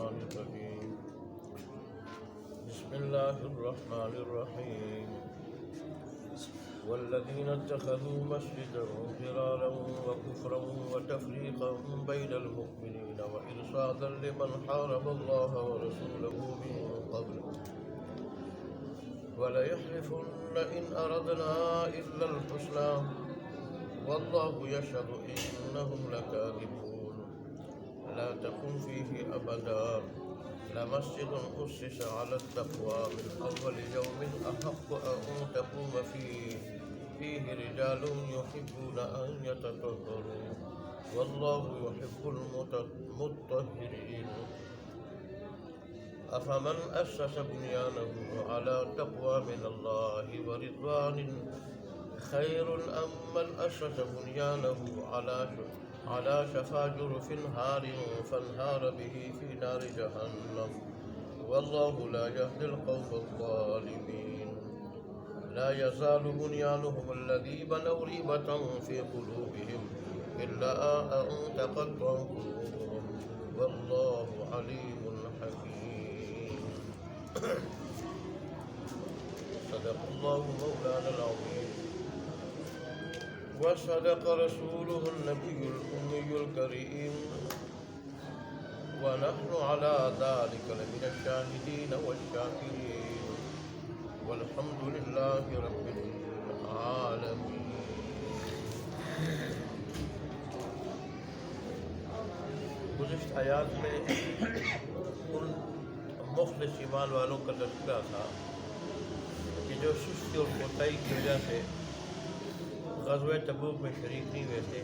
الرحمن الرحيم بسم الله الرحمن الرحيم والذين اتخذوا مسجدا ضرارا وكفرا وتفريقا بين المؤمنين وإرصادا لمن حارب الله ورسوله من قبل وليحلفن إن أردنا إلا الحسنى والله يشهد إنهم لكاذبون لا تقم فيه أبدا لمسجد أسس على التقوى من أول يوم أحق أن تقوم فيه رجال يحبون أن يتطهروا والله يحب المطهرين أفمن أسس بنيانه على تقوى من الله ورضوان خير أم من أسس بنيانه على شفا جرف هار فانهار به في نار جهنم والله لا يهدي القوم الظالمين لا يزال بنيانهم الذي بنوا ريبة في قلوبهم إلا أن تقطع قلوبهم والله عليم حكيم صدق الله مولانا العظيم وصدق رسوله النبي الأمي الكريم ونحن على ذلك لمن الشاهدين والشاكرين والحمد لله رب العالمين. گزشتہ آیات میں ان مخلص ایمان والوں کا تذکرہ تھا کہ جو سستی اور کوتاہی کی وجہ سے غزوہ تبوک میں شریک نہیں ہوئے تھے،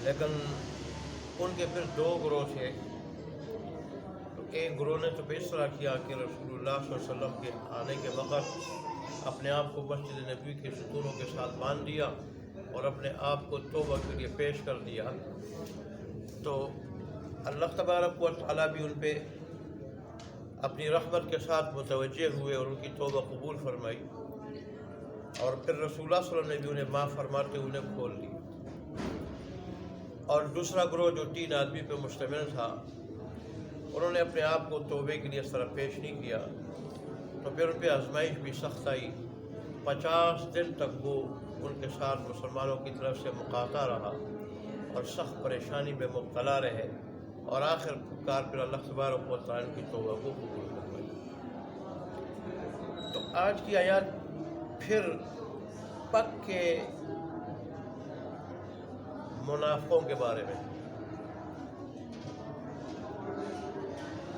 لیکن ان کے پھر دو گروہ تھے. تو ایک گروہ نے تو اس طرح کیا کہ رسول اللہ صلی اللہ علیہ وسلم کے آنے کے وقت اپنے آپ کو مسجد نبوی کے ستونوں کے ساتھ باندھ دیا اور اپنے آپ کو توبہ کے لیے پیش کر دیا. تو اللہ تبارک و تعالیٰ بھی ان پہ اپنی رحمت کے ساتھ متوجہ ہوئے اور ان کی توبہ قبول فرمائی، اور پھر رسول اللہ صلی اللہ علیہ وسلم نے بھی انہیں معاف فرماتے انہیں کھول لی. اور دوسرا گروہ جو 3 آدمی پہ مشتمل تھا، انہوں نے اپنے آپ کو توبے کے لیے اس طرح پیش نہیں کیا، تو پھر ان پہ آزمائش بھی سخت آئی. 50 دن تک وہ ان کے ساتھ مسلمانوں کی طرف سے مقاطع رہا اور سخت پریشانی میں مبتلا رہے، اور آخر کار پھر اللہ تبارک و تعالیٰ کی توبہ کو قبول فرمائی. تو آج کی آیات پھر پکے منافقوں کے بارے میں.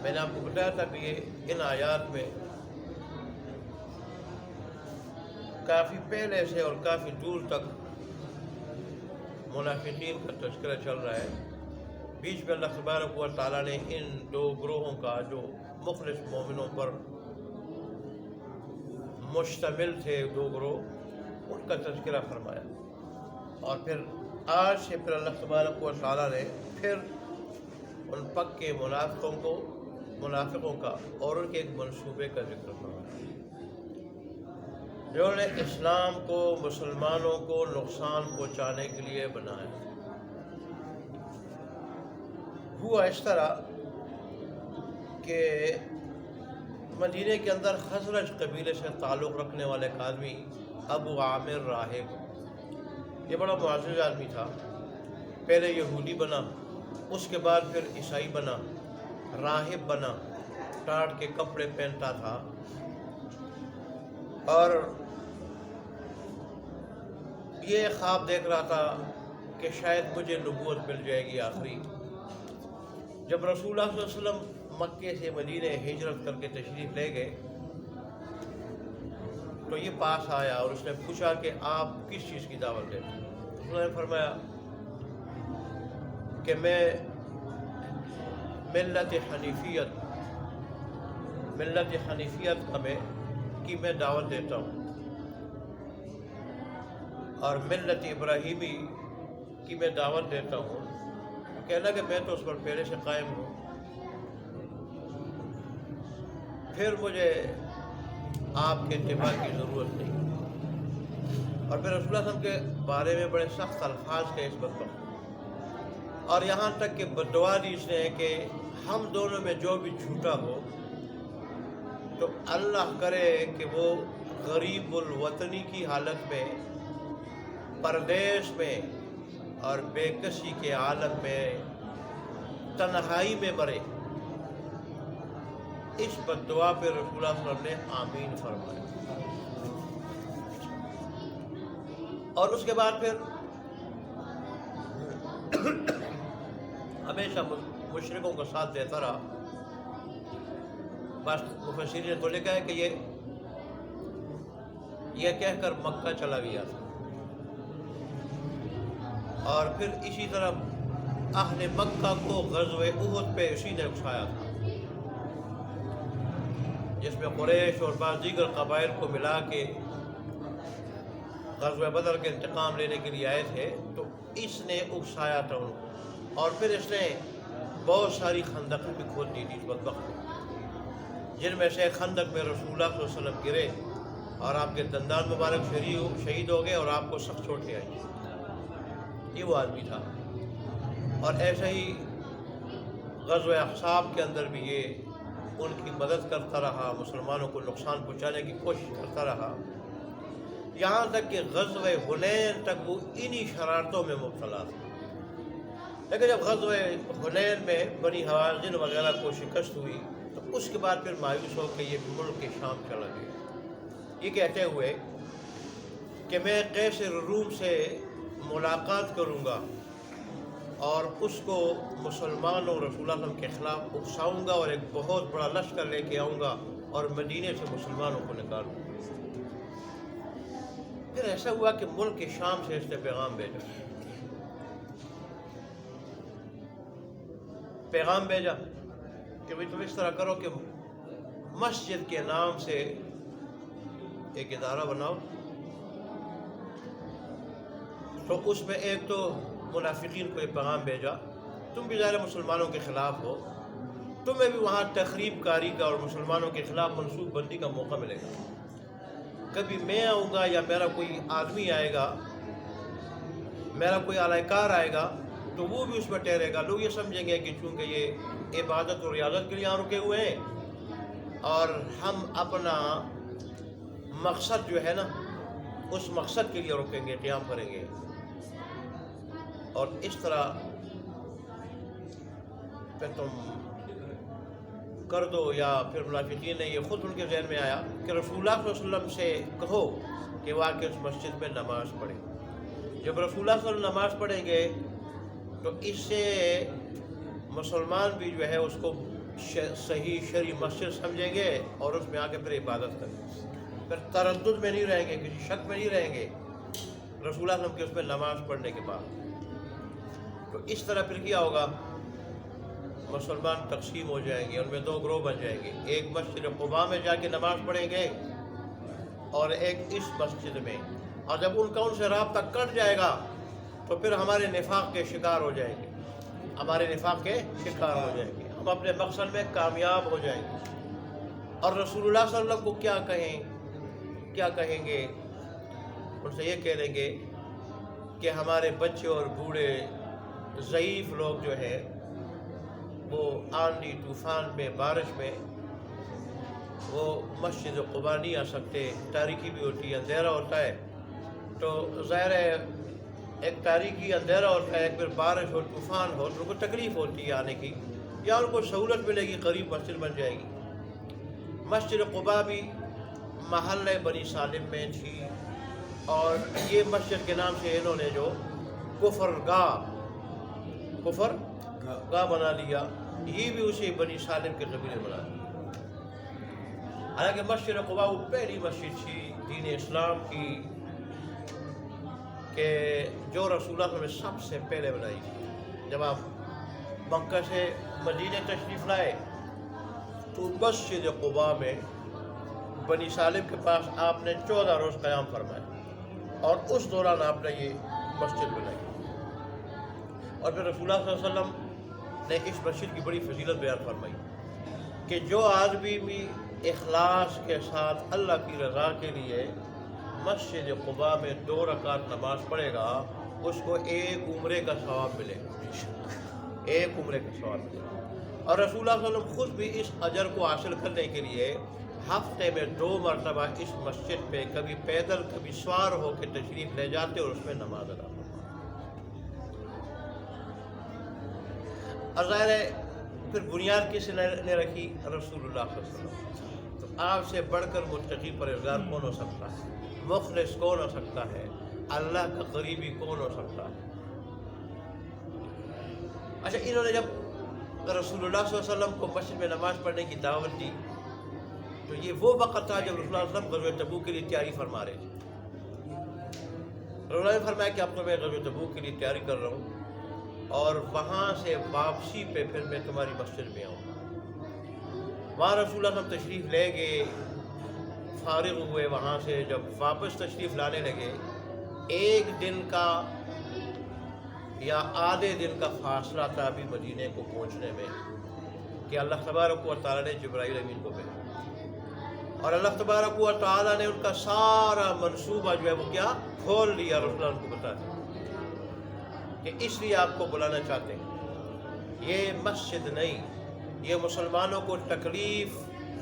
میں نے آپ کو بتایا تھا کہ یہ ان آیات میں کافی پہلے سے اور کافی دور تک منافقین کا تذکرہ چل رہا ہے. بیچ میں اللہ تبارک و تعالیٰ نے ان 2 گروہوں کا جو مخلص مومنوں پر مشتمل تھے 2 گروہ، ان کا تذکرہ فرمایا. اور پھر آج سے پھر اللہ تبارک و تعالیٰ نے پھر ان پکے منافقوں کا اور ان کے ایک منصوبے کا ذکر فرمایا جنہوں نے اسلام کو، مسلمانوں کو نقصان پہنچانے کے لیے بنایا. ہوا اس طرح کہ مدینے کے اندر خزرج قبیلے سے تعلق رکھنے والے ایک آدمی ابو عامر راہب، یہ بڑا معزز آدمی تھا. پہلے یہودی بنا، اس کے بعد پھر عیسائی بنا، راہب بنا، ٹاٹ کے کپڑے پہنتا تھا، اور یہ خواب دیکھ رہا تھا کہ شاید مجھے نبوت مل جائے گی آخری. جب رسول اللہ صلی اللہ علیہ وسلم مکے سے مدینہ ہجرت کر کے تشریف لے گئے تو یہ پاس آیا اور اس نے پوچھا کہ آپ کس چیز کی دعوت دیتے ہیں؟ انہوں نے فرمایا کہ میں ملت حنیفیت کی میں دعوت دیتا ہوں، اور ملت ابراہیمی کی میں دعوت دیتا ہوں. کہنا کہ میں تو اس پر پہلے سے قائم ہوں، پھر مجھے آپ کے اتباع کی ضرورت نہیں. اور پھر رسول اللہ صلی اللہ علیہ وسلم کے بارے میں بڑے سخت الفاظ کے اس وقت اور یہاں تک کہ بددعا دی اس نے کہ ہم دونوں میں جو بھی جھوٹا ہو تو اللہ کرے کہ وہ غریب الوطنی کی حالت میں، پردیس میں اور بے کسی کے عالم میں، تنہائی میں مرے۔ اس بددعا پہ رسول اللہ صلی اللہ علیہ وسلم نے آمین فرمایا۔ اور اس کے بعد پھر ہمیشہ مشرکوں کا ساتھ دیتا رہا۔ بس مفسرین نے تو لکھا ہے کہ یہ کہہ کر مکہ چلا گیا تھا، اور پھر اسی طرح اہل مکہ کو غزوہ احد پہ اسی نے اکسایا تھا، جس میں قریش اور بعض دیگر قبائل کو ملا کے غزوہ بدر کے انتقام لینے کے لیے آئے تھے، تو اس نے اکسایا تھا ان کو۔ اور پھر اس نے بہت ساری خندقیں بھی کھود دی تھی اس بدبخت نے، جن میں سے خندق میں رسول اللہ صلی اللہ علیہ وسلم گرے اور آپ کے دندان مبارک شہید ہو گئے اور آپ کو سخت چوٹیں آئی۔ یہ وہ آدمی تھا۔ اور ایسے ہی غزوہ احزاب کے اندر بھی یہ ان کی مدد کرتا رہا، مسلمانوں کو نقصان پہنچانے کی کوشش کرتا رہا، یہاں تک کہ غزوہ حنین تک وہ انہی شرارتوں میں مبتلا تھا۔ لیکن جب غزوہ حنین میں بنی حوازن وغیرہ کو شکست ہوئی تو اس کے بعد پھر مایوس ہو کے یہ ملک کے شام چلا گیا، یہ کہتے ہوئے کہ میں قیصر روم سے ملاقات کروں گا اور اس کو مسلمانوں رسول اللہ صلی اللہ علیہ وسلم کے خلاف اکساؤں گا اور ایک بہت بڑا لشکر لے کے آؤں گا اور مدینے سے مسلمانوں کو نکالوں گا۔ پھر ایسا ہوا کہ ملک کے شام سے اس نے پیغام بھیجا کہ تم اس طرح کرو کہ مسجد کے نام سے ایک ادارہ بناؤ، تو اس میں ایک تو منافقین کو یہ پیغام بھیجا تم بھی ظاہر مسلمانوں کے خلاف ہو، تمہیں بھی وہاں تخریب کاری کا اور مسلمانوں کے خلاف منصوب بندی کا موقع ملے گا۔ کبھی میں آؤں گا یا میرا کوئی آدمی آئے گا، میرا کوئی اعلی کار آئے گا تو وہ بھی اس میں ٹھہرے گا، لوگ یہ سمجھیں گے کہ چونکہ یہ عبادت اور ریاضت کے لیے یہاں رکے ہوئے ہیں اور ہم اپنا مقصد جو ہے نا اس مقصد کے لیے رکیں گے، قیام کریں گے۔ اور اس طرح پھر تم کر دو، یا پھر منافقین نے یہ خود ان کے ذہن میں آیا کہ رسول اللہ صلی اللہ علیہ وسلم سے کہو کہ وہ آ کے اس مسجد میں نماز پڑھے۔ جب رسول اللہ صلی اللہ علیہ وسلم نماز پڑھیں گے تو اس سے مسلمان بھی جو ہے اس کو صحیح شرعی مسجد سمجھیں گے اور اس میں آ کے پھر عبادت کریں گے، پھر تردد میں نہیں رہیں گے، کسی شک میں نہیں رہیں گے رسول اللہ صلی اللہ علیہ وسلم کے اس میں نماز پڑھنے کے بعد۔ تو اس طرح پھر کیا ہوگا، مسلمان تقسیم ہو جائیں گے، ان میں دو گروہ بن جائیں گے، ایک مسجد قباء میں جا کے نماز پڑھیں گے اور ایک اس مسجد میں۔ اور جب ان کا ان سے رابطہ کٹ جائے گا تو پھر ہمارے نفاق کے شکار ہو جائیں گے، ہمارے نفاق کے شکار ہو جائیں گے، ہم اپنے مقصد میں کامیاب ہو جائیں گے۔ اور رسول اللہ صلی اللہ علیہ وسلم کو کیا کہیں گے؟ ان سے یہ کہہ دیں گے کہ ہمارے بچے اور بوڑھے ضعیف لوگ جو ہیں وہ آندھی طوفان میں، بارش میں وہ مسجد قباء نہیں آ سکتے، تاریکی بھی ہوتی ہے، اندھیرا ہوتا ہے، تو ظاہر ہے ایک تاریکی اندھیرا ہوتا ہے، ایک پھر بارش ہو طوفان ہو تو ان کو تکلیف ہوتی ہے آنے کی، یا ان کو سہولت ملے گی، قریب مسجد بن جائے گی۔ مسجد قباء بھی محلہ بنی سالم میں تھی، اور یہ مسجد کے نام سے انہوں نے جو کفر گاہ بنا لیا، یہ بھی اسے بنی سالم کے قبیلے بنا لیا۔ حالانکہ مسجد قباء وہ پہلی مسجد تھی دین اسلام کی کہ جو رسول اللہ نے سب سے پہلے بنائی تھی۔ جب آپ مکہ سے مدینے تشریف لائے تو مسجد قباء میں بنی سالم کے پاس آپ نے 14 روز قیام فرمایا، اور اس دوران آپ نے یہ مسجد بنائی۔ اور پھر رسول اللہ صلی اللہ علیہ وسلم نے اس مسجد کی بڑی فضیلت بیان فرمائی کہ جو آدمی بھی اخلاص کے ساتھ اللہ کی رضا کے لیے مسجد قباء میں 2 رکعت نماز پڑھے گا، اس کو ایک عمرے کا ثواب ملے گا، ایک عمرے کا ثواب ملے گا۔ اور رسول اللہ صلی اللہ علیہ وسلم خود بھی اس اجر کو حاصل کرنے کے لیے ہفتے میں 2 مرتبہ اس مسجد پہ کبھی پیدل کبھی سوار ہو کے تشریف لے جاتے اور اس میں نماز ادا کرتے۔ اور ظاہر ہے پھر بنیاد کس نے رکھی؟ رسول اللہ صلی اللہ علیہ وسلم۔ تو آپ سے بڑھ کر متقی پرہیزگار کون ہو سکتا ہے؟ مخلص کون ہو سکتا ہے؟ اللہ کا قریبی کون ہو سکتا ہے؟ اچھا، انہوں نے جب رسول اللہ صلی اللہ علیہ وسلم کو مسجد میں نماز پڑھنے کی دعوت دی تو یہ وہ وقت تھا جب رسول اللہ صلی اللہ علیہ وسلم غزوہ تبوک کے لیے تیاری فرما رہے تھے۔ رسول اللہ نے فرمایا کہ اب تو میں غزوہ تبوک کے لیے تیاری کر رہا ہوں اور وہاں سے واپسی پہ پھر میں تمہاری مسجد میں آؤں۔ وہاں رسول اللہ صلی اللہ علیہ وسلم تشریف لے گئے، فارغ ہوئے، وہاں سے جب واپس تشریف لانے لگے، 1 دن کا یا آدھے دن کا فاصلہ تھا ابھی مدینے کو پہنچنے میں کہ اللہ تبارک و تعالیٰ نے جبرائیل امین کو بھیجا، اور اللہ تبارک و تعالیٰ نے ان کا سارا منصوبہ جو ہے وہ کیا کھول لیا۔ رسول اللہ کو بتا دیا کہ اس لیے آپ کو بلانا چاہتے ہیں، یہ مسجد نہیں، یہ مسلمانوں کو تکلیف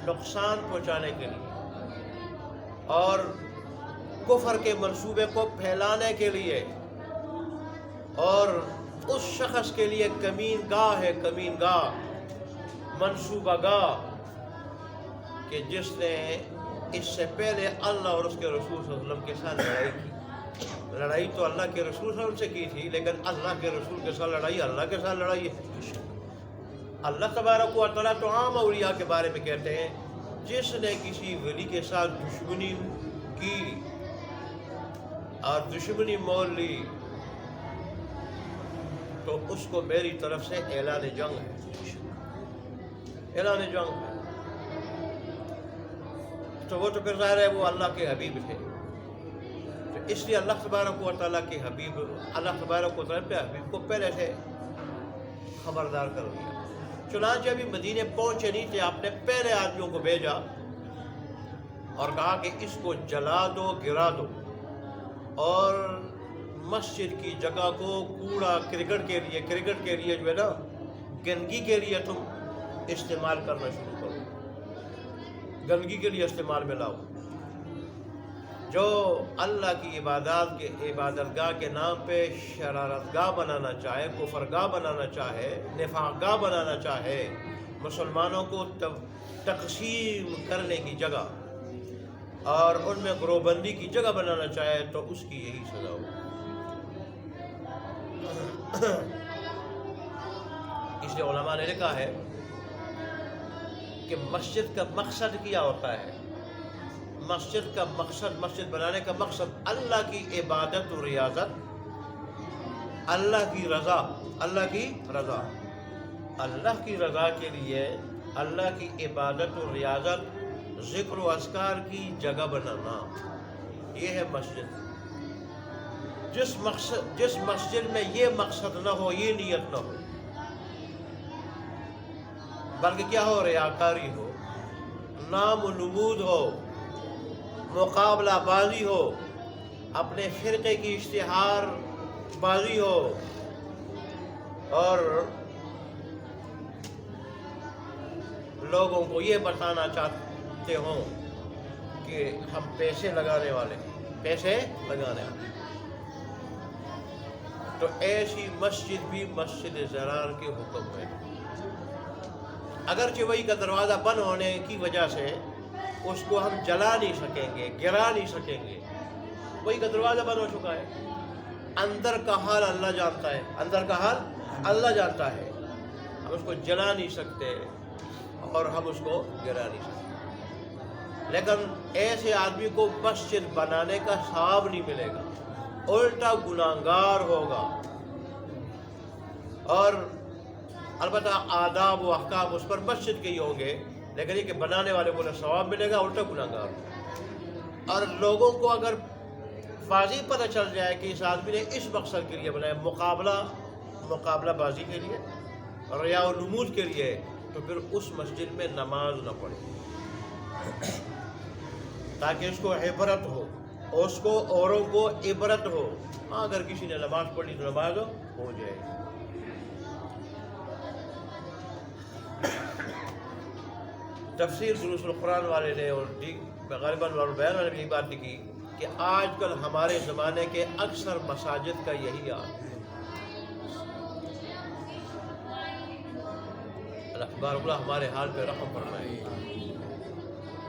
نقصان پہنچانے کے لیے اور کفر کے منصوبے کو پھیلانے کے لیے اور اس شخص کے لیے کمین گاہ ہے، کمین گاہ، منصوبہ گاہ، کہ جس نے اس سے پہلے اللہ اور اس کے رسول صلی اللہ علیہ وسلم کے ساتھ لڑائی کی۔ لڑائی تو اللہ کے رسول صلی اللہ علیہ وسلم سے کی تھی، لیکن اللہ کے رسول کے ساتھ لڑائی اللہ کے ساتھ لڑائی ہے۔ اللہ تبارک و تعالیٰ تو عام اولیاء کے بارے میں کہتے ہیں جس نے کسی ولی کے ساتھ دشمنی کی اور دشمنی مول لی تو اس کو میری طرف سے اعلان جنگ ہے، اعلان جنگ ہے۔ تو وہ تو پھر ظاہر ہے وہ اللہ کے حبیب تھے، تو اس لیے اللہ تبارک و تعالیٰ کے حبیب، اللہ تبارک و تعالیٰ کے حبیب کو پہلے سے خبردار کر دیا۔ چنانچہ ابھی مدینے پہنچے نہیں تھے، آپ نے پہلے آدمیوں کو بھیجا اور کہا کہ اس کو جلا دو، گرا دو، اور مسجد کی جگہ کو کوڑا کرکٹ کے لیے جو ہے نا گندگی کے لیے تم استعمال کرنا شروع کرو، گندگی کے لیے استعمال میں لاؤ۔ جو اللہ کی عبادت گاہ کے نام پہ شرارت گاہ بنانا چاہے، کفر گاہ بنانا چاہے، نفاق گاہ بنانا چاہے، مسلمانوں کو تقسیم کرنے کی جگہ اور ان میں گروہ بندی کی جگہ بنانا چاہے تو اس کی یہی سزا ہوگی۔ اس لیے علماء نے لکھا ہے کہ مسجد کا مقصد کیا ہوتا ہے؟ مسجد کا مقصد، مسجد بنانے کا مقصد اللہ کی عبادت و ریاضت، اللہ کی رضا، اللہ کی رضا، اللہ کی رضا کے لیے اللہ کی عبادت و ریاضت، ذکر و اذکار کی جگہ بنانا، یہ ہے مسجد۔ جس مسجد میں یہ مقصد نہ ہو، یہ نیت نہ ہو، بلکہ کیا ہو، ریاکاری ہو، نام و نمود ہو، مقابلہ بازی ہو، اپنے فرقے کی اشتہار بازی ہو، اور لوگوں کو یہ بتانا چاہتے ہوں کہ ہم پیسے لگانے والے، پیسے لگانے والے، تو ایسی مسجد بھی مسجد ضرار کے حکم ہے۔ اگرچہ وہی کا دروازہ بند ہونے کی وجہ سے اس کو ہم جلا نہیں سکیں گے، گرا نہیں سکیں گے، وہی کا دروازہ بند ہو چکا ہے، اندر کا حال اللہ جانتا ہے، اندر کا حال اللہ جانتا ہے، ہم اس کو جلا نہیں سکتے اور ہم اس کو گرا نہیں سکتے۔ لیکن ایسے آدمی کو مسجد بنانے کا ثواب نہیں ملے گا، الٹا گناہگار ہوگا، اور البتہ آداب و احکام اس پر مسجد کے ہی ہوں گے، لیکن یہ کہ بنانے والے کو نہ ثواب ملے گا، الٹا گناہگار ہوگا۔ اور لوگوں کو اگر واضح پتہ چل جائے کہ اس آدمی نے اس مقصد کے لیے بنایا، مقابلہ بازی کے لیے، ریا و نمود کے لیے، تو پھر اس مسجد میں نماز نہ پڑھے، تاکہ اس کو عبرت ہو اس کو اوروں کو عبرت ہو. ہاں اگر کسی نے نماز پڑھی تو نماز ہو جائے. تفسیر دروس القرآن والے نے اور غالباً بیان والے نے بھی بات کی کہ آج کل ہمارے زمانے کے اکثر مساجد کا یہی حال ہے. اللہ تبارک اللہ ہمارے حال پہ رحم فرمائے.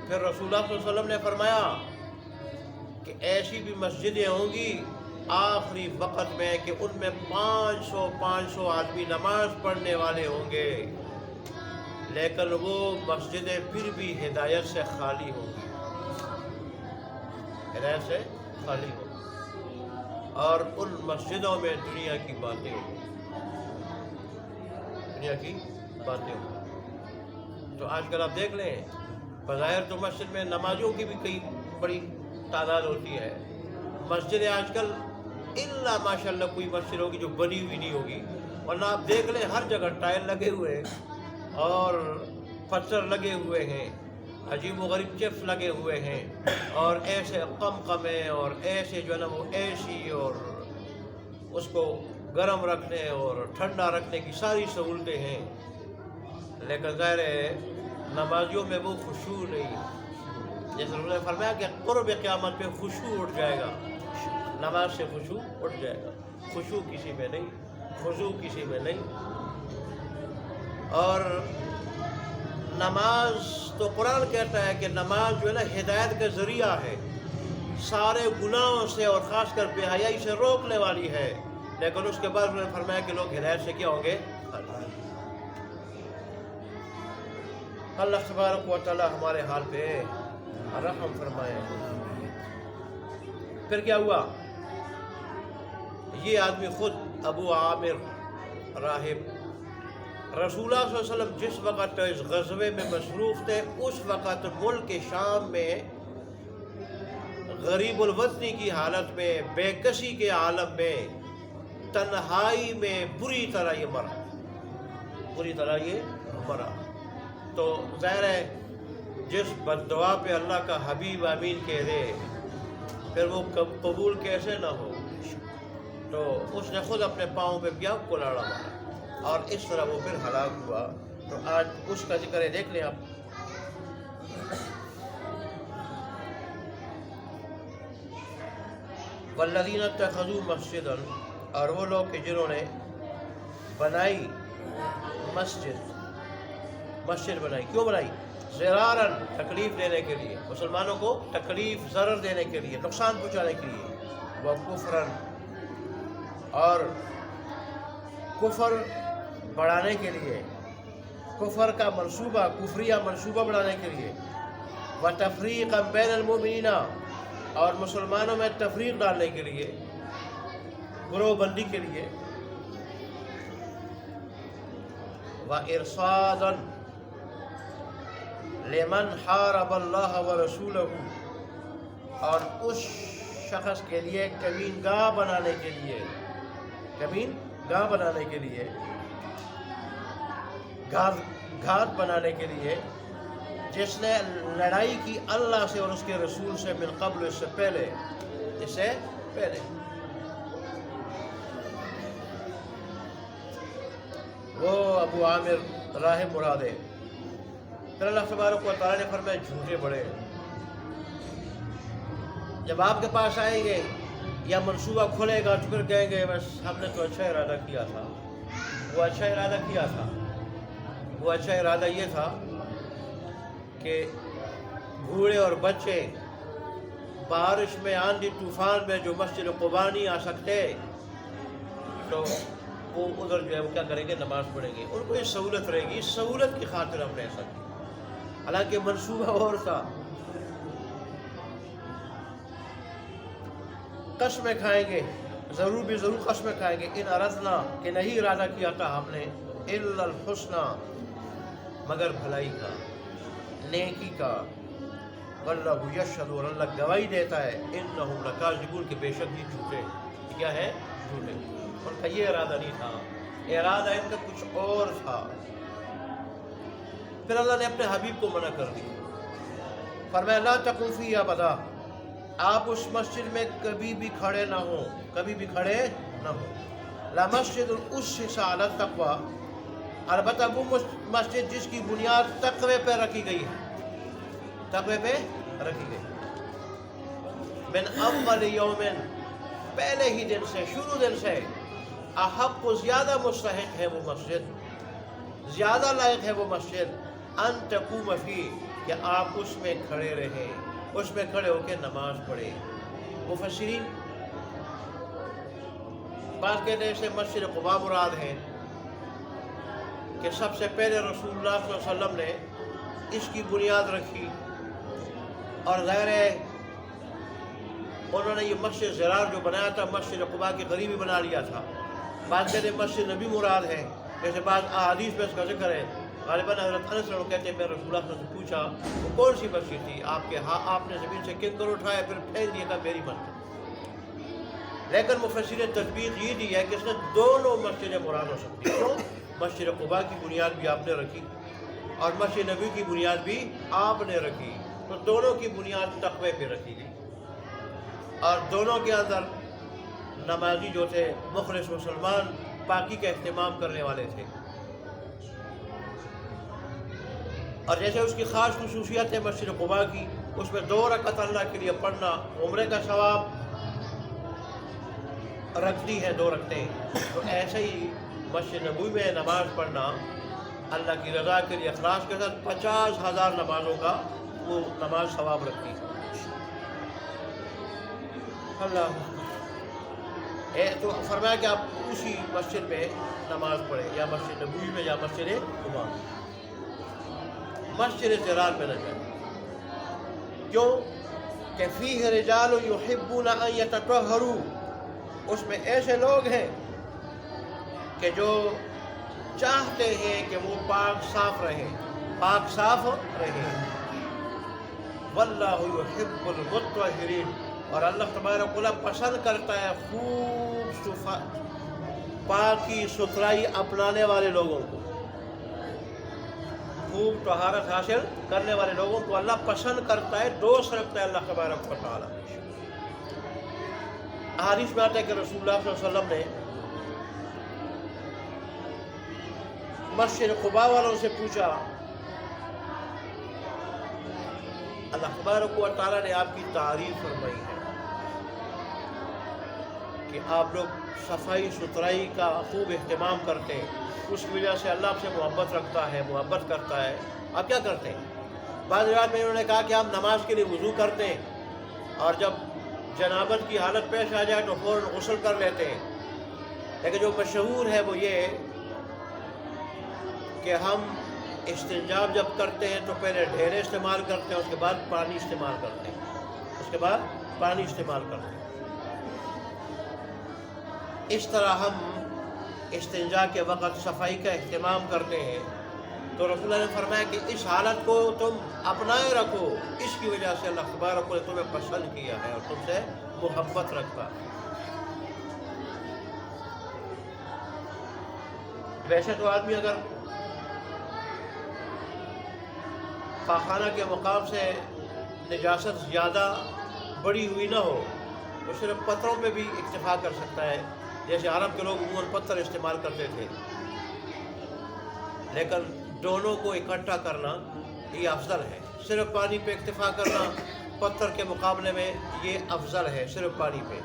پھر رسول اللہ صلی اللہ علیہ وسلم نے فرمایا کہ ایسی بھی مسجدیں ہوں گی آخری وقت میں کہ ان میں 500 آدمی نماز پڑھنے والے ہوں گے، لیکن وہ مسجدیں پھر بھی ہدایت سے خالی ہوں گی، ہدایت سے خالی ہوں گی، اور ان مسجدوں میں دنیا کی باتیں ہوں گی، دنیا کی باتیں ہوں گی. تو آج کل آپ دیکھ لیں بظاہر تو مسجد میں نمازیوں کی بھی کئی بڑی تعداد ہوتی ہے. مسجد آج کل الا ماشاء اللہ کوئی مسجد ہوگی جو بنی ہوئی نہیں ہوگی، ورنہ آپ دیکھ لیں ہر جگہ ٹائل لگے ہوئے اور پتھر لگے ہوئے ہیں، عجیب و غریب چپس لگے ہوئے ہیں، اور ایسے قمقمے اور ایسے جو ہے نا وہ اے سی اور اس کو گرم رکھنے اور ٹھنڈا رکھنے کی ساری سہولتیں ہیں، لیکن ظاہر ہے نمازیوں میں وہ خشوع نہیں. جیسے انہوں نے فرمایا کہ قرب قیامت پہ خشوع اٹھ جائے گا، نماز سے خشوع اٹھ جائے گا. خشوع کسی میں نہیں، خضوع کسی میں نہیں. اور نماز تو قرآن کہتا ہے کہ نماز جو ہے نا ہدایت کا ذریعہ ہے، سارے گناہوں سے اور خاص کر بے حیائی سے روکنے والی ہے، لیکن اس کے بعد انہوں نے فرمایا کہ لوگ ہدایت سے کیا ہوں گے؟ اللہ تبارک و تعالی ہمارے حال پہ رحم فرمائے. پھر کیا ہوا؟ یہ آدمی خود ابو عامر راہب رسول اللہ صلی اللہ علیہ وسلم جس وقت اس غزوے میں مصروف تھے اس وقت ملک شام میں غریب الوطنی کی حالت میں، بے کسی کے عالم میں، تنہائی میں بری طرح یہ مرا. تو ظاہر ہے جس بد دعا پہ اللہ کا حبیب آمین کہہ دے پھر وہ قبول کیسے نہ ہو. تو اس نے خود اپنے پاؤں پہ کیا کلاڑا مارا اور اس طرح وہ پھر ہلاک ہوا. تو آج اس کا ذکر ہے، دیکھ لیں آپ. والذین اتخذوا مسجدا، اور وہ لوگ کہ جنہوں نے بنائی مسجد بنائی. کیوں بنائی؟ ضرارا، تکلیف دینے کے لیے، مسلمانوں کو تکلیف ضرر دینے کے لیے، نقصان پہنچانے کے لیے. وکفرا، اور کفر بڑھانے کے لیے، کفر کا منصوبہ، کفریہ منصوبہ بڑھانے کے لیے. وتفریقا بین المؤمنین، اور مسلمانوں میں تفریق ڈالنے کے لیے، گروہ بندی کے لیے. وارصادا لمن حارب اللہ ورسولہ، اور اس شخص کے لیے کمین گاہ بنانے کے لیے، گھات بنانے کے لیے، جس نے لڑائی کی اللہ سے اور اس کے رسول سے من قبل، اس سے پہلے. وہ ابو عامر راہب مراد ہے. پھر اللہ تبارک و تعالیٰ نے فرمایا جھوٹے بڑے، جب آپ کے پاس آئیں گے یا منصوبہ کھلے گا تو پھر کہیں گے بس ہم نے تو اچھا ارادہ کیا تھا. وہ اچھا ارادہ یہ تھا کہ بوڑھے اور بچے بارش میں، آندھی طوفان میں جو مسجد قباء نہیں آ سکتے تو وہ ادھر جو ہے وہ کیا کریں گے؟ نماز پڑھیں گے. ان کو یہ سہولت رہے گی، اس سہولت کی خاطر ہم نے ایسا کیا، حالانکہ منصوبہ اور تھا. قسمیں کھائیں گے، ضرور قسمیں کھائیں گے. ان اردنا، کہ نہیں ارادہ کیا تھا ہم نے، الا الحسنى، مگر بھلائی کا، نیکی کا. واللہ یشہد، اور اللہ گواہی دیتا ہے، انہم لکاذبون، کہ بے شک یہ جھوٹے. کیا ہے؟ جھوٹے. ان کا یہ ارادہ نہیں تھا، ارادہ ان کا کچھ اور تھا. پھر اللہ نے اپنے حبیب کو منع کر دیا، فرمایا لا تقم فیہا ابدا، آپ اس مسجد میں کبھی بھی کھڑے نہ ہوں، کبھی بھی کھڑے نہ ہوں۔ لمسجد اسس علی التقوی، البتہ وہ مسجد جس کی بنیاد تقوی پہ رکھی گئی ہے، تقوی پہ رکھی گئی، من اول یومن، پہلے ہی دن سے، شروع دن سے، احق کو زیادہ مستحق ہے وہ مسجد، زیادہ لائق ہے وہ مسجد، ان تقوم فی، کہ آپ اس میں کھڑے رہیں، اس میں کھڑے ہو کے نماز پڑھیں۔ مفسرین بات کہتے ہیں سے مسجد قباء مراد ہے کہ سب سے پہلے رسول اللہ صلی اللہ علیہ وسلم نے اس کی بنیاد رکھی، اور ظاہر ہے انہوں نے یہ مسجد زرار جو بنایا تھا مسجد قباء کے قریب ہی بنا لیا تھا۔ بعض کہتے ہیں مسجد نبی مراد ہے، جیسے بعض احادیث میں اس کا ذکر ہے۔ غالباً حضرت انس رضی اللہ عنہ کہتے ہیں میں رسول اللہ صلی اللہ علیہ وسلم سے پوچھا وہ کون سی مسجد تھی آپ کے ہاں، آپ نے زمین سے کنکر اٹھایا پھر پھینک دیا تھا میری مسجد۔ لیکن مفسر نے تطبیق یہ دی ہے کہ اس نے دونوں مسجدیں مراد ہو سکتی ہیں۔ کیوں؟ مسجد قباء کی بنیاد بھی آپ نے رکھی اور مسجد نبی کی بنیاد بھی آپ نے رکھی، تو دونوں کی بنیاد تقوی پہ رکھی گئی، اور دونوں کے اندر نمازی جو تھے مخلص مسلمان پاکی کا اہتمام کرنے والے تھے۔ اور جیسے اس کی خاص خصوصیت ہے مسجد قباء کی، اس میں 2 رکعت اللہ کے لیے پڑھنا عمرے کا ثواب رکھتی ہے 2 رکعتیں، تو ایسے ہی مسجد نبوی میں نماز پڑھنا اللہ کی رضا کے لیے اخلاص کے ساتھ 50,000 نمازوں کا وہ نماز ثواب رکھتی ہے۔ اللہ تو فرمایا کہ آپ اسی مسجد میں نماز پڑھیں، یا مسجد نبوی میں یا مسجد قباء، مسجد زرار میں نہ جائیں۔ کیوں؟ کہ فیہ رجال یحبون ان یتطہروا، اس میں ایسے لوگ ہیں کہ جو چاہتے ہیں کہ وہ پاک صاف رہیں، پاک صاف رہیں۔ واللہ یحب المطہرین، اور اللہ تبارک و تعالیٰ پسند کرتا ہے خوب پاکی ستھرائی اپنانے والے لوگوں کو، خوب طہارت حاصل کرنے والے لوگوں کو اللہ پسند کرتا ہے، دوست رکھتا ہے اللہ تبارک و تعالیٰ۔ احادیث میں آتا ہے کہ رسول اللہ صلی اللہ علیہ وسلم نے مسجد قباء والوں سے پوچھا، اللہ تبارک و تعالیٰ نے آپ کی تعریف فرمائی ہے کہ آپ لوگ صفائی ستھرائی کا خوب اہتمام کرتے ہیں، اس کی وجہ سے اللہ آپ سے محبت رکھتا ہے، محبت کرتا ہے۔ آپ کیا کرتے ہیں؟ بعض روایت میں انہوں نے کہا کہ آپ نماز کے لیے وضو کرتے ہیں، اور جب جنابت کی حالت پیش آ جائے تو فوراً غسل کر لیتے ہیں۔ لیکن جو مشہور ہے وہ یہ کہ ہم استنجاب جب کرتے ہیں تو پہلے ڈھیرے استعمال کرتے ہیں، اس کے بعد پانی استعمال کرتے ہیں، اس کے بعد پانی استعمال کرتے ہیں۔ اس طرح ہم استنجا کے وقت صفائی کا اہتمام کرتے ہیں، تو رسول اللہ نے فرمایا کہ اس حالت کو تم اپنائے رکھو، اس کی وجہ سے اللہ تبارک نے تمہیں پسند کیا ہے اور تم سے محبت رکھتا ہے۔ ویسے تو آدمی اگر پاخانہ کے مقام سے نجاست زیادہ بڑی ہوئی نہ ہو تو صرف پتھروں پہ بھی اکتفا کر سکتا ہے، جیسے عرب کے لوگ عموماً پتھر استعمال کرتے تھے، لیکن دونوں کو اکٹھا کرنا یہ افضل ہے۔ صرف پانی پہ اکتفا کرنا پتھر کے مقابلے میں یہ افضل ہے، صرف پانی پہ،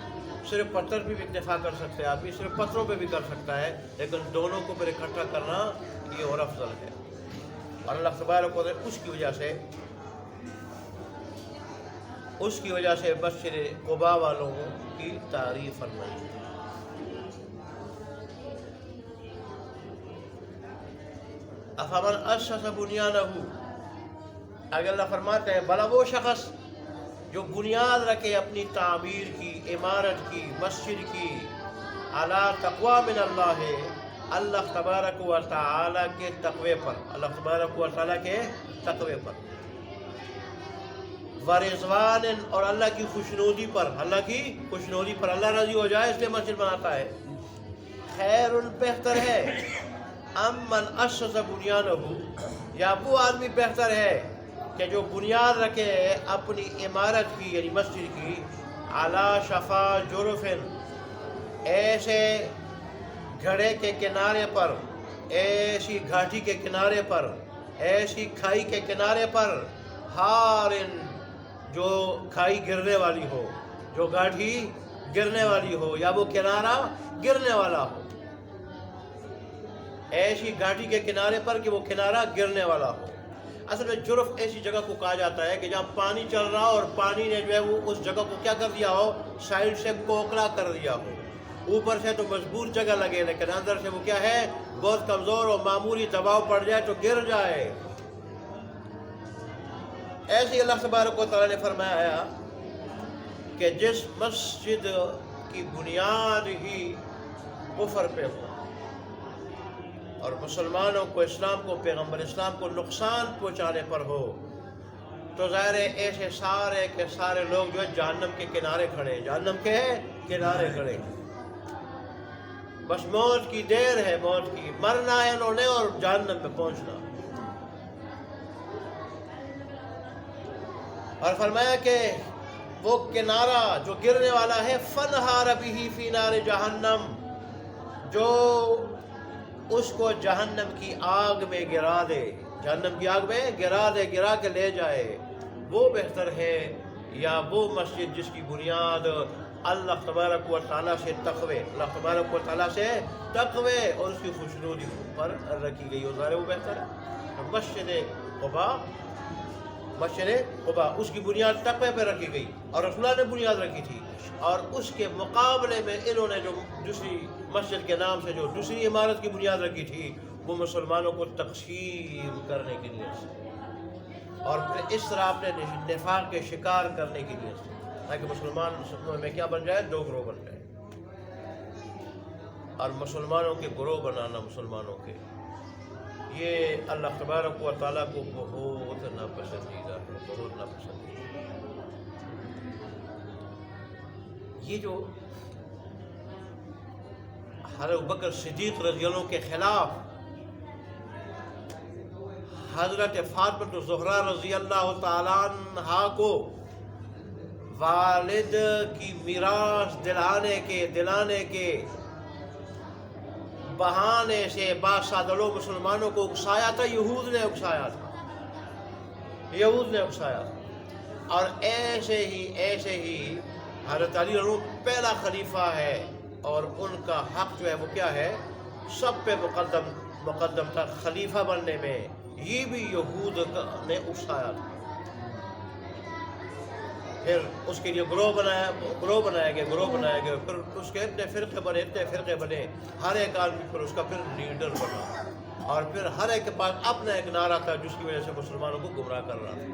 صرف پتھر پہ بھی اکتفا کر سکتے ہیں آدمی، صرف پتھروں پہ بھی کر سکتا ہے، لیکن دونوں کو پھر اکٹھا کرنا یہ اور افضل ہے۔ اور اللہ تبارک و تعالیٰ اس کی وجہ سے مسجد قباء والوں کی تعریف فرمائی۔ افمن اسس بنیانہ، اگر اللہ فرماتے ہیں بھلا وہ شخص جو بنیاد رکھے اپنی تعمیر کی، عمارت کی، مسجد کی، علی تقوی من اللہ، اللہ تبارک و تعالیٰ کے تقوی پر، اللہ تبارک و تعالیٰ کے تقوی پر، ورضوان، اور اللہ کی خوشنودی پر، اللہ کی خوشنودی پر، اللہ راضی ہو جائے اس لیے مسجد بناتا ہے، خیر بہتر ہے، امن اسس بنیانہ، یا وہ آدمی بہتر ہے کہ جو بنیاد رکھے اپنی عمارت کی یعنی مسجد کی علی شفا جرفن، ایسے گھڑے کے کنارے پر، ایسی گھاٹی کے کنارے پر، ایسی کھائی کے کنارے پر، ہارن جو کھائی گرنے والی ہو، جو گاٹھی گرنے والی ہو یا وہ کنارہ گرنے والا ہو، ایسی گاٹھی کے کنارے پر کہ وہ کنارہ گرنے والا ہو۔ اصل میں جرف ایسی جگہ کو کہا جاتا ہے کہ جہاں پانی چل رہا ہو اور پانی نے جو ہے وہ اس جگہ کو کیا کر دیا ہو، سائڈ سے کوکڑا کر دیا ہو۔ اوپر سے تو مضبوط جگہ لگے لیکن اندر سے وہ کیا ہے، بہت کمزور اور معمولی دباؤ پڑ جائے تو گر جائے۔ ایسے ہی اللہ تبارک و تعالیٰ نے فرمایا کہ جس مسجد کی بنیاد ہی کفر پہ ہو اور مسلمانوں کو، اسلام کو، پیغمبر اسلام کو نقصان پہنچانے پر ہو، تو ظاہر ہے ایسے سارے کے سارے لوگ جو ہے جہنم کے کنارے کھڑے، جہنم کے کنارے کھڑے، بس موت کی دیر ہے، موت کی، مرنا ہے انہوں نے اور جہنم میں پہنچنا۔ اور فرمایا کہ وہ کنارہ جو گرنے والا ہے، فَانْهَارَ بِهِ فِي نَارِ جَهَنَّمَ، جو اس کو جہنم کی آگ میں گرا دے، جہنم کی آگ میں گرا دے، گرا کے لے جائے، وہ بہتر ہے یا وہ مسجد جس کی بنیاد اللہ تبارک و تعالیٰ سے تقوی، اللہ تبارک و تعالیٰ سے تقوی اور اس کی خوشنودی پر رکھی گئی ہو، ظاہر وہ بہتر ہے۔ مسجد قباء، مسجد قباء اس کی بنیاد تقوی پہ رکھی گئی اور رسول اللہ نے بنیاد رکھی تھی، اور اس کے مقابلے میں انہوں نے جو دوسری مسجد کے نام سے جو دوسری عمارت کی بنیاد رکھی تھی وہ مسلمانوں کو تقسیم کرنے کے لیے اور پھر اس طرح اپنے نفاق کے شکار کرنے کے لیے تاکہ مسلمان میں کیا بن جائے، دو گروہ بن جائے، اور مسلمانوں کے گروہ بنانا، مسلمانوں کے، یہ اللہ تبارک و تعالیٰ کو بہت ناپسندیدہ ہے، بہت ناپسندیدہ۔ یہ جو حضرت بکر صدیق رضی اللہ عنہ کے خلاف حضرت فاطمہ الزہرا رضی اللہ تعالیٰ عنہا کو والد کی میراث دلانے کے بہانے سے باسادلو مسلمانوں کو اکسایا تھا، یہود نے اکسایا تھا، یہود نے اکسایا تھا۔ اور ایسے ہی حضرت علی رضی اللہ عنہ پہلا خلیفہ ہے اور ان کا حق جو ہے وہ کیا ہے، سب پہ مقدم تھا خلیفہ بننے میں، یہ بھی یہود نے اکسایا تھا۔ پھر اس کے لیے گروہ بنایا گیا، پھر اس کے اتنے فرقے بنے، ہر ایک آدمی پھر اس کا پھر لیڈر بنا، اور پھر ہر ایک کے پاس اپنا ایک نعرہ تھا جس کی وجہ سے مسلمانوں کو گمراہ کر رہا تھا۔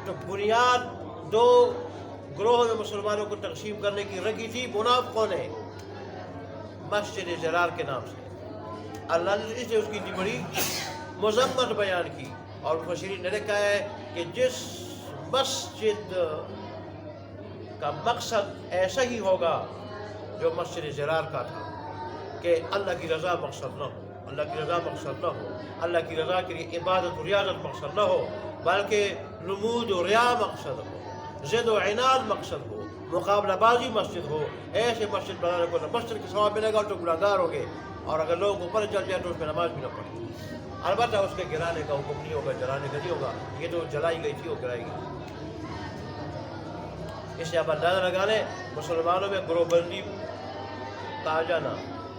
تو بنیاد دو گروہ میں مسلمانوں کو تقسیم کرنے کی رکھی تھی منافقوں نے، مسجد ضرار کے نام سے۔ اللہ نے اس کی بڑی مذمت بیان کی، اور مفسرین نے لکھا ہے کہ جس مسجد کا مقصد ایسا ہی ہوگا جو مسجد ضرار کا تھا کہ اللہ کی رضا مقصد نہ ہو، اللہ کی رضا کے لیے عبادت و ریاضت مقصد نہ ہو، بلکہ نمود و ریا مقصد ہو، ضد و عناد مقصد ہو، مقابلہ بازی مسجد ہو، ایسے مسجد بنانے کو نہ مسجد کے ثواب ملے گا تو گناہگار ہوگے، اور اگر لوگوں کو پتہ چل جائے تو اس میں نماز بھی نہ پڑھے۔ البتہ اس کے گرانے کا حکم نہیں ہوگا، جلانے کا نہیں ہوگا، یہ تو جلائی گئی تھی وہ گرائی گئی۔ اس سے آپ اندازہ لگا لیں مسلمانوں میں گروہ بندی کا آ جانا،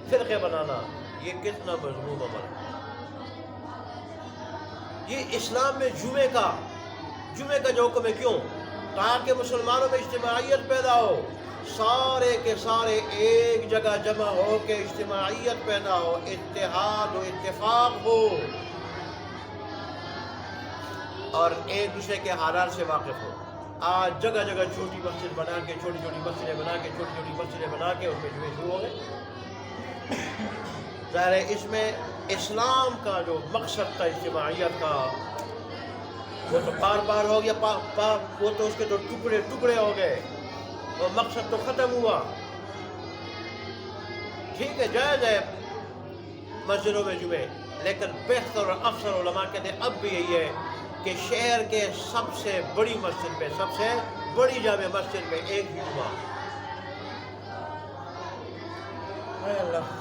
فرقے بنانا، یہ کتنا مذموم عمل ہے۔ یہ اسلام میں جمعے کا جو حکم ہے، کیوں؟ تاکہ مسلمانوں میں اجتماعیت پیدا ہو، سارے کے سارے ایک جگہ جمع ہو کے اجتماعیت پیدا ہو، اتحاد و اتفاق ہو، اور ایک دوسرے کے حالات سے واقف ہو۔ آج جگہ جگہ چھوٹی مسجد بنا کے، چھوٹی مسجدیں بنا کے اس میں جمعے شروع ہو گئے۔ ظاہر ہے اس میں اسلام کا جو مقصد تھا اجتماعیت کا وہ تو بار ہو گیا، وہ تو اس کے تو ٹکڑے ہو گئے، وہ مقصد تو ختم ہوا۔ ٹھیک ہے، جائز ہے مسجدوں میں جمعے، لیکن بہتر اور افضل علماء کہتے ہیں اب بھی یہی ہے کہ شہر کے سب سے بڑی مسجد میں، سب سے بڑی جامع مسجد میں ایک ہی امام. اے اللہ.